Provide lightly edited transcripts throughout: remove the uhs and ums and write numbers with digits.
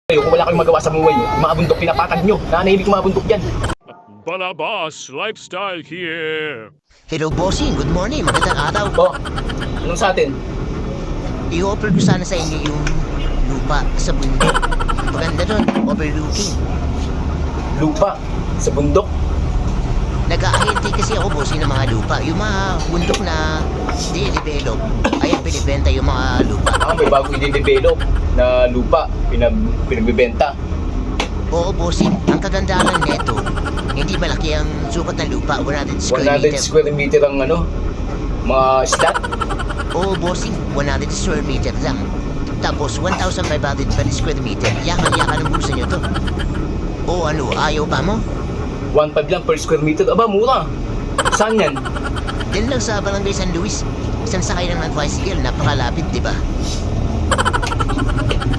Kayo, kung wala kayong magawa sa buhay nyo, yung mga bundok pinapatag nyo, nanahimik yung mga bundok dyan. Balabas Lifestyle here. Hello, bossing. Good morning. Magandang araw. Oh, anong sa atin? I-offer ko sana sa inyo yung lupa sa bundok. Maganda doon. Overlooking. Lupa sa bundok. Nag-aahente kasi ako, bossing, ng mga lupa. Yung mga bundok na di-develop. Ayan, binibenta yung mga lupa. May bago i-develop na lupa, pinagbibenta. Oo, bossing. Ang kagandahan nito, hindi malaki ang sukat ng lupa. 100 square 100 meter. square meter ang mga stat. Oo, bossing. 100 square meter lang. Tapos, 1,500 per square meter. Yakan-yakan ang bulsa nyo to. O ano, ayaw pa mo? 1.5 lang per square meter. Aba, mura. Saan yan? Din lang sa Barangay San Luis. Isang sakay lang ng tricycle. Napakalapit, di ba?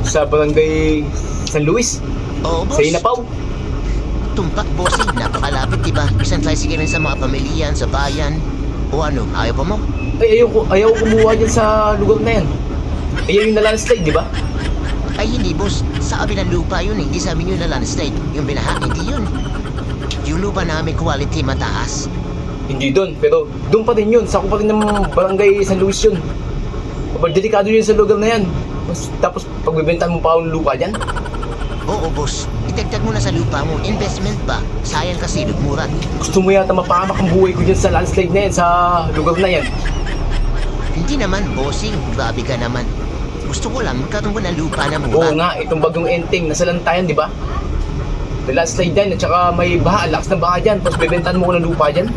Sa Barangay San Luis? Oo, boss. Sa Inapaw? Tumpak, bossing. Napakalapit, di ba? Isang tricycle lang sa mga pamilyan, sa bayan. O ano, ayaw pa mo? Ay, ayaw kumuha dyan sa lugar na yan. Ayaw yung nalandslide, di ba? Ay, hindi, boss. Sa kabilang lupa yun, hindi sa amin yun na landslide. Yung binaha, hindi yun. Yung lupa namin quality mataas. Hindi doon, pero doon pa rin yun. Sako pa rin ng Barangay San Luis yun. Delikado yun sa lugar na yan. Tapos pagbibentahan mo pa ang lupa dyan. Oo, boss. Itagtag mo na sa lupa mo. Investment ba? Sayang kasi, lugmuran. Gusto mo yata mapahamak ang buhay ko dyan sa landslide na yan, sa lugar na yan. Hindi naman, bossing. Grabe ka naman. Gusto ko lang magkaroon ko ng lupa na mura. Oo nga, itong bagong enteng, nasa lantayan, di ba? The landslide dyan, at saka may baha, lakas ng baha dyan. Tapos bibentahan mo ko ng lupa dyan.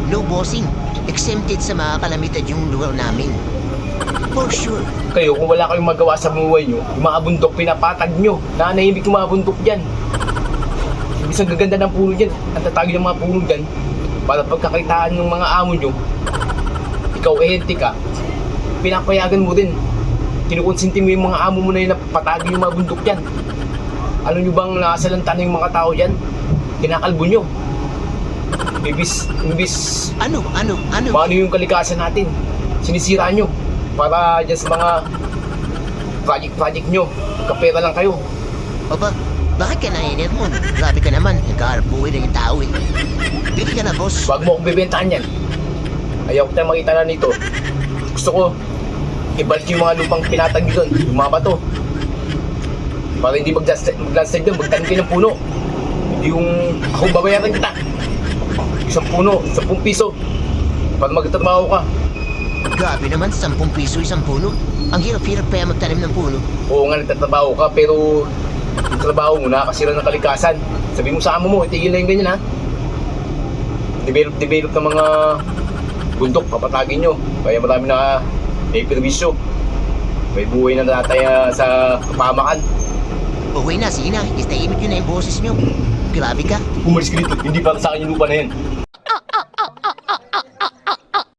No, bossing. Exempted sa mga kalamidad yung lugar namin. For sure. Kayo, kung wala kayong magawa sa buhay nyo, yung mga bundok pinapatag nyo, nanahimik yung mga bundok dyan. Isang gaganda ng puno dyan, ang tatagin ng mga puno dyan, para pagkakitaan ng mga amo nyo, ikaw ehente ka, pinapayagan mo din. Kinukonsinti mo yung mga amo mo na yun na patagin yung mga bundok dyan. Alam nyo bang nakasalanta na yung mga tao dyan? Kinakalbo nyo. Ibis, Ano? paano yung kalikasan natin? Sinisira nyo para dyan sa mga project nyo. Kapera lang kayo. Aba, bakit ka nainit mo? Grabe ka naman. Nagkaharap buhay ng tao eh. Pili ka na, boss. Wag mo akong bibentahan yan. Ayaw ko tayong makita na nito. Gusto ko ibalik yung mga lupang pinatag nyo doon, yung mga bato. Para hindi mag-landslide doon, magtanim kayo ng puno. Yung ako babayaran kita. Isang puno, 10 piso. Para magtatrabaho ka. Grabe naman, 10 piso isang puno. Ang hirap-hirap kaya magtanim ng puno. Oo nga, nagtatrabaho ka, pero yung trabaho mo nakakasira ng kalikasan. Sabi mo sa amo mo, itigil na yung ganyan ha. Develop ng mga bundok, papatagin nyo. Kaya marami na may perwisyo. May buhay na nataya sa kapamakan. Okay na, sige na. Istahimik yun na yung boses nyo. Grabe ka. Umalis ka dito, hindi para sa akin yung lupa na yan.